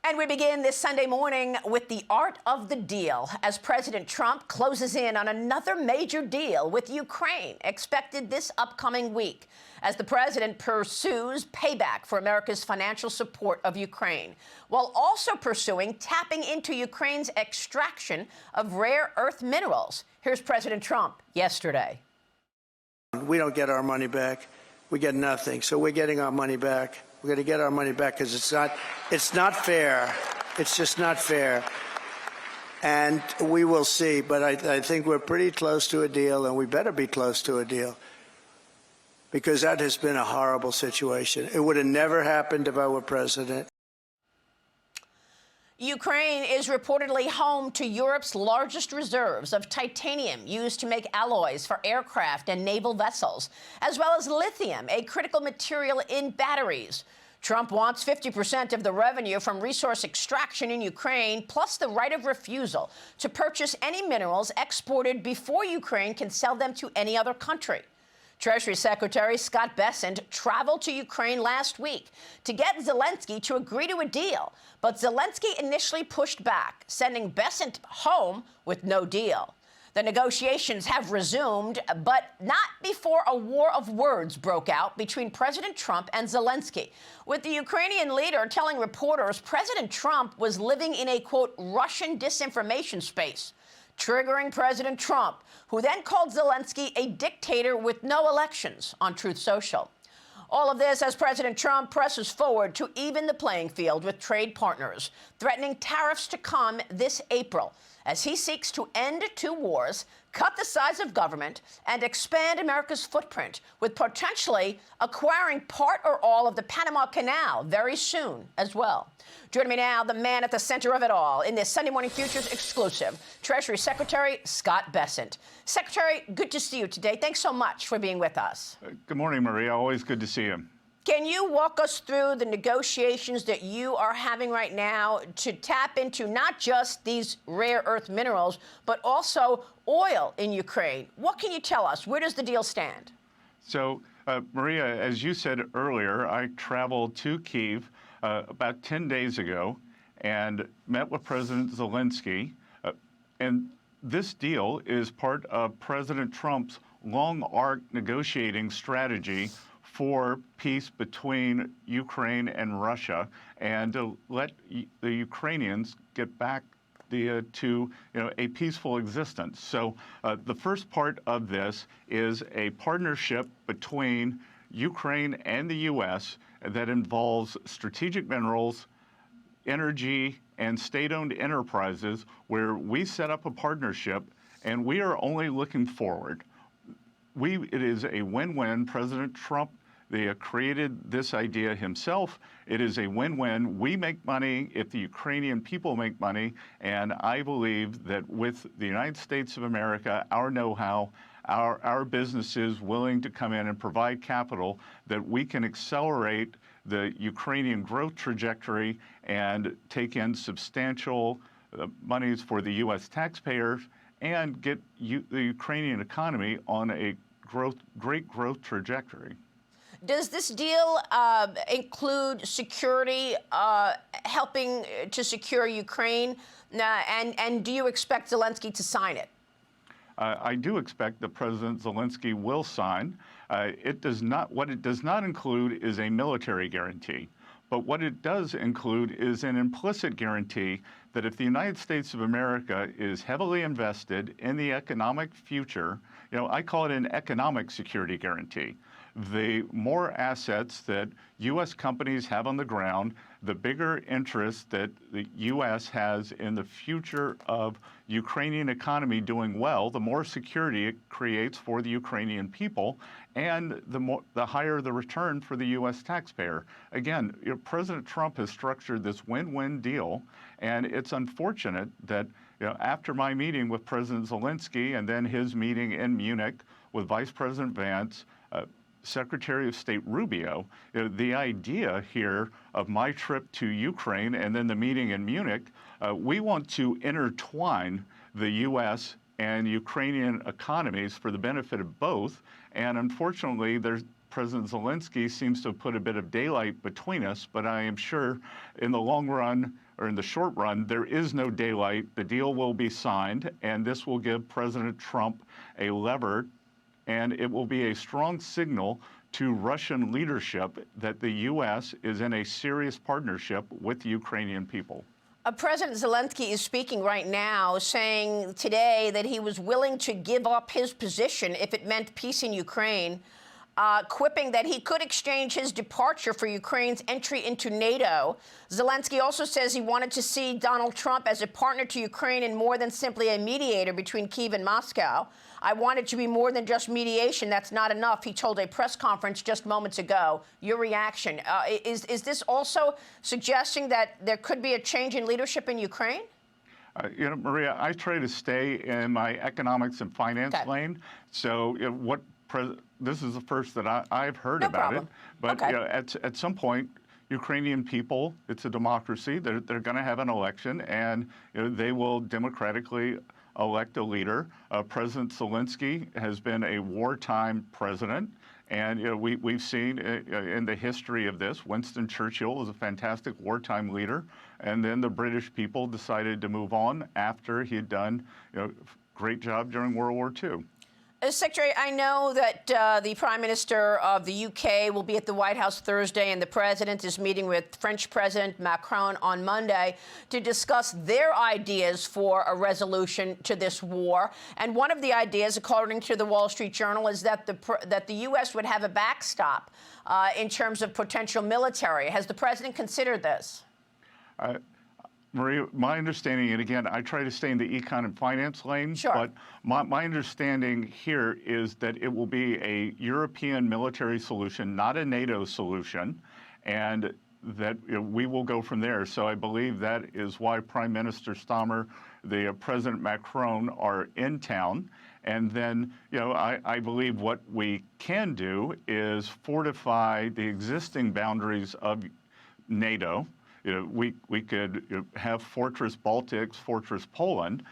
And we begin this Sunday morning with the art of the deal as President Trump closes in on another major deal with Ukraine, expected this upcoming week, as the president pursues payback for America's financial support of Ukraine, while also pursuing tapping into Ukraine's extraction of rare earth minerals. Here's President Trump yesterday. We don't get our money back. We get nothing. So we're getting our money back. We're going to get our money back because it's not fair. It's just not fair. And we will see. But I think we're pretty close to a deal, and we better be close to a deal, because that has been a horrible situation. It would have never happened if I were president. Ukraine is reportedly home to Europe's largest reserves of titanium used to make alloys for aircraft and naval vessels, as well as lithium, a critical material in batteries. Trump wants 50% of the revenue from resource extraction in Ukraine, plus the right of refusal to purchase any minerals exported before Ukraine can sell them to any other country. Treasury Secretary Scott Bessent traveled to Ukraine last week to get Zelensky to agree to a deal, but Zelensky initially pushed back, sending Bessent home with no deal. The negotiations have resumed, but not before a war of words broke out between President Trump and Zelensky, with the Ukrainian leader telling reporters President Trump was living in a, quote, Russian disinformation space, triggering President Trump, who then called Zelensky a dictator with no elections on Truth Social. All of this as President Trump presses forward to even the playing field with trade partners, threatening tariffs to come this April, as he seeks to end two wars, cut the size of government, and expand America's footprint, with potentially acquiring part or all of the Panama Canal very soon as well. Joining me now, the man at the center of it all in this Sunday Morning Futures exclusive, Treasury Secretary Scott Bessent. Secretary, good to see you today. Thanks so much for being with us. Good morning, Maria. Always good to see you. Can you walk us through the negotiations that you are having right now to tap into not just these rare earth minerals, but also oil in Ukraine? What can you tell us? Where does the deal stand? So, Maria, as you said earlier, I traveled to Kyiv about 10 days ago and met with President Zelensky. And this deal is part of President Trump's long arc negotiating strategy for peace between Ukraine and Russia, and to let the Ukrainians get back to a peaceful existence. So the first part of this is a partnership between Ukraine and the U.S. that involves strategic minerals, energy, and state-owned enterprises, where we set up a partnership, and we are only looking forward. It is a win-win. President Trump created this idea himself. It is a win-win. We make money if the Ukrainian people make money, and I believe that with the United States of America, our know-how, our businesses willing to come in and provide capital, that we can accelerate the Ukrainian growth trajectory and take in substantial monies for the U.S. taxpayers and get the Ukrainian economy on a great growth trajectory. Does this deal include security, helping to secure Ukraine? And do you expect Zelensky to sign it? I do expect that President Zelensky will sign. What it does not include is a military guarantee. But what it does include is an implicit guarantee that if the United States of America is heavily invested in the economic future, I call it an economic security guarantee. The more assets that U.S. companies have on the ground, the bigger interest that the U.S. has in the future of Ukrainian economy doing well, the more security it creates for the Ukrainian people, and the higher the return for the U.S. taxpayer. Again, President Trump has structured this win-win deal, and it's unfortunate that after my meeting with President Zelensky and then his meeting in Munich with Vice President Vance, Secretary of State Rubio, the idea here of my trip to Ukraine and then the meeting in Munich, we want to intertwine the U.S. and Ukrainian economies for the benefit of both. And unfortunately, President Zelensky seems to have put a bit of daylight between us, but I am sure in the long run, or in the short run, there is no daylight. The deal will be signed, and this will give President Trump a lever, and it will be a strong signal to Russian leadership that the U.S. is in a serious partnership with the Ukrainian people. President Zelensky is speaking right now, saying today that he was willing to give up his position if it meant peace in Ukraine, quipping that he could exchange his departure for Ukraine's entry into NATO. Zelensky also says he wanted to see Donald Trump as a partner to Ukraine and more than simply a mediator between Kyiv and Moscow. I want it to be more than just mediation. That's not enough, he told a press conference just moments ago. Your reaction? Is this also suggesting that there could be a change in leadership in Ukraine? Maria, I try to stay in my economics and finance lane. So this is the first that I've heard about it. But at some point, Ukrainian people, it's a democracy. They're going to have an election, and they will democratically elect a leader. President Zelensky has been a wartime president, and we've seen in the history of this, Winston Churchill was a fantastic wartime leader, and then the British people decided to move on after he had done great job during World War II. Secretary, I know that the Prime Minister of the UK will be at the White House Thursday, and the President is meeting with French President Macron on Monday to discuss their ideas for a resolution to this war. And one of the ideas, according to the Wall Street Journal, is that the U.S. would have a backstop in terms of potential military. Has the President considered this? Maria, my understanding, and again, I try to stay in the econ and finance lane, but my understanding here is that it will be a European military solution, not a NATO solution, and that we will go from there. So I believe that is why Prime Minister Stammer, the President Macron are in town. And then, I believe what we can do is fortify the existing boundaries of NATO. We could have Fortress Baltics, Fortress Poland,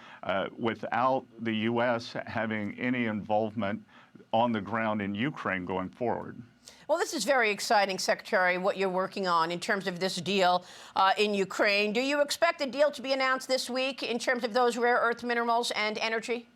without the U.S. having any involvement on the ground in Ukraine going forward. Well, this is very exciting, Secretary, what you're working on in terms of this deal in Ukraine. Do you expect a deal to be announced this week in terms of those rare earth minerals and energy?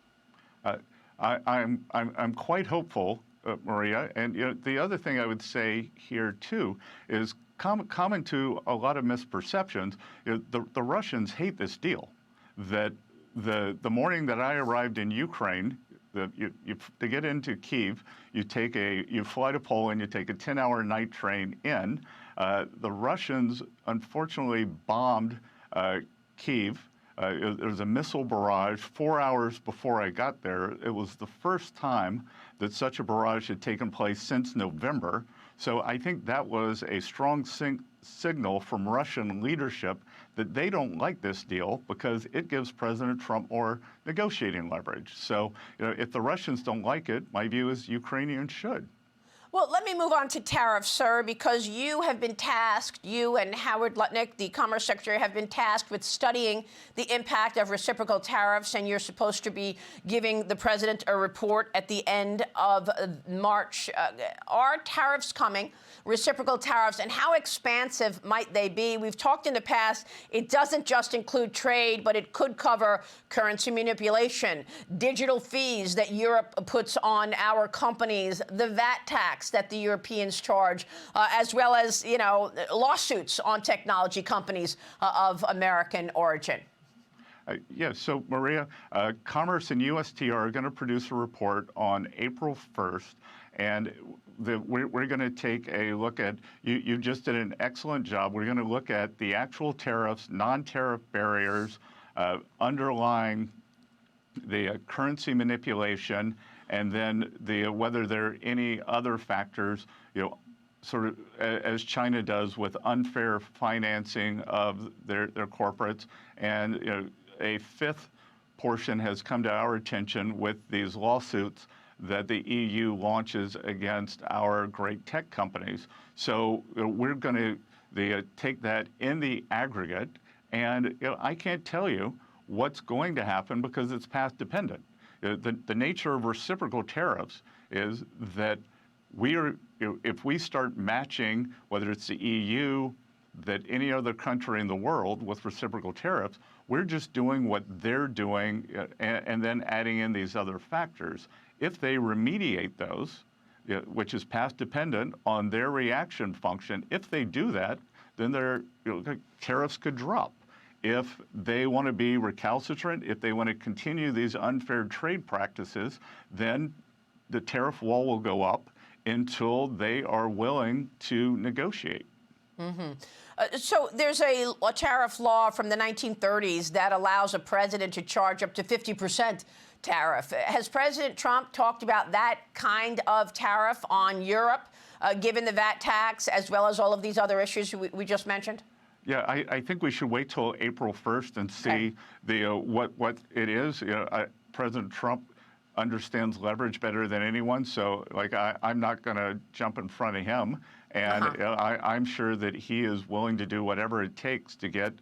I'm quite hopeful, Maria. And the other thing I would say here, too, is common to a lot of misperceptions. The Russians hate this deal. That the morning that I arrived in Ukraine, to get into Kyiv, you fly to Poland, you take a 10-hour night train in. The Russians unfortunately bombed Kyiv. There was a missile barrage 4 hours before I got there. It was the first time that such a barrage had taken place since November. So I think that was a strong signal from Russian leadership that they don't like this deal because it gives President Trump more negotiating leverage. So if the Russians don't like it, my view is Ukrainians should. Well, let me move on to tariffs, sir, because you have been tasked, you and Howard Lutnick, the Commerce Secretary, have been tasked with studying the impact of reciprocal tariffs, and you're supposed to be giving the president a report at the end of March. Are tariffs coming, reciprocal tariffs, and how expansive might they be? We've talked in the past, it doesn't just include trade, but it could cover currency manipulation, digital fees that Europe puts on our companies, the VAT tax that the Europeans charge, as well as, lawsuits on technology companies of American origin. Yes, so Maria, Commerce and USTR are going to produce a report on April 1st, and we're going to take a look at, you just did an excellent job. We're going to look at the actual tariffs, non-tariff barriers, underlying the currency manipulation, and then whether there are any other factors, sort of as China does with unfair financing of their corporates. And a fifth portion has come to our attention with these lawsuits that the EU launches against our great tech companies. So we're going to take that in the aggregate, and I can't tell you what's going to happen because it's path dependent. The nature of reciprocal tariffs is that if we start matching, whether it's the EU, that any other country in the world with reciprocal tariffs. We're just doing what they're doing and then adding in these other factors. If they remediate those, which is past dependent on their reaction function, if they do that, then their tariffs could drop. If they want to be recalcitrant, if they want to continue these unfair trade practices, then the tariff wall will go up until they are willing to negotiate. So there's a tariff law from the 1930s that allows a president to charge up to 50% tariff. Has President Trump talked about that kind of tariff on Europe, given the VAT tax, as well as all of these other issues we just mentioned? Yeah, I think we should wait till April 1st and see what it is. President Trump understands leverage better than anyone, so I'm not going to jump in front of him, and I'm sure that he is willing to do whatever it takes to get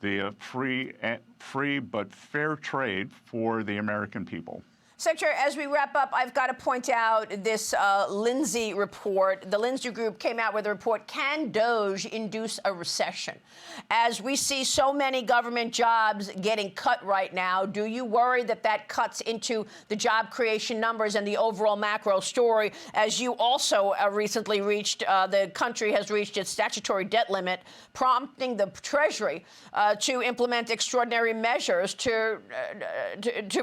the free but fair trade for the American people. Secretary, as we wrap up, I've got to point out this Lindsay report. The Lindsay Group came out with a report, Can DOGE Induce a Recession? As we see so many government jobs getting cut right now, do you worry that that cuts into the job creation numbers and the overall macro story? As you also recently reached, the country has reached its statutory debt limit, prompting the Treasury to implement extraordinary measures to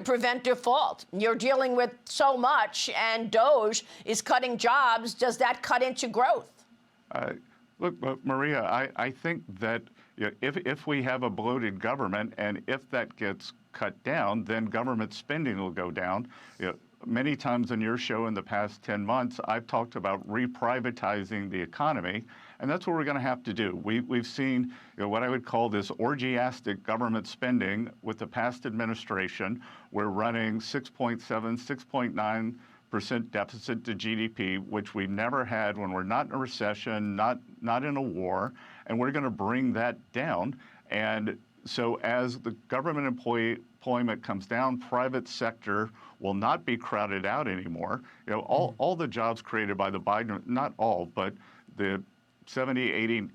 prevent default. You're dealing with so much, and DOGE is cutting jobs. Does that cut into growth? Look, Maria, I think that if we have a bloated government, and if that gets cut down, then government spending will go down. Many times on your show in the past 10 months, I've talked about reprivatizing the economy, and that's what we're going to have to do. We've seen what I would call this orgiastic government spending with the past administration. We're running 6.7, 6.9% deficit to GDP, which we've never had when we're not in a recession, not in a war, and we're going to bring that down. And so as the government employment comes down, private sector will not be crowded out anymore. All the jobs created by the Biden, not all, but the 70,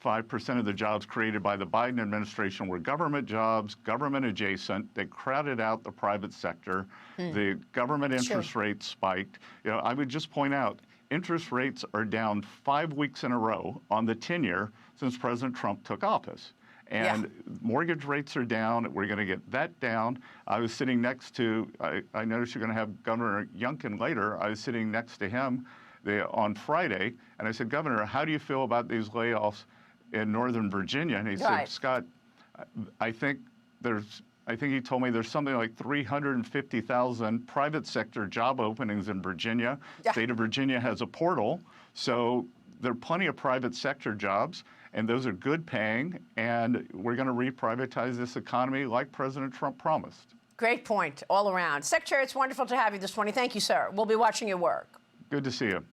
85% of the jobs created by the Biden administration were government jobs, government adjacent. They crowded out the private sector. The government interest rates spiked. I would just point out, interest rates are down 5 weeks in a row on the 10-year since President Trump took office. And mortgage rates are down. We're going to get that down. I was sitting next to, I noticed you're going to have Governor Youngkin later. I was sitting next to him on Friday, and I said, Governor, how do you feel about these layoffs in Northern Virginia? And he said, Scott, I think he told me there's something like 350,000 private sector job openings in Virginia. State of Virginia has a portal, so there are plenty of private sector jobs, and those are good paying, and we're going to reprivatize this economy like President Trump promised. Great point all around. Secretary, it's wonderful to have you this morning. Thank you, sir. We'll be watching your work. Good to see you.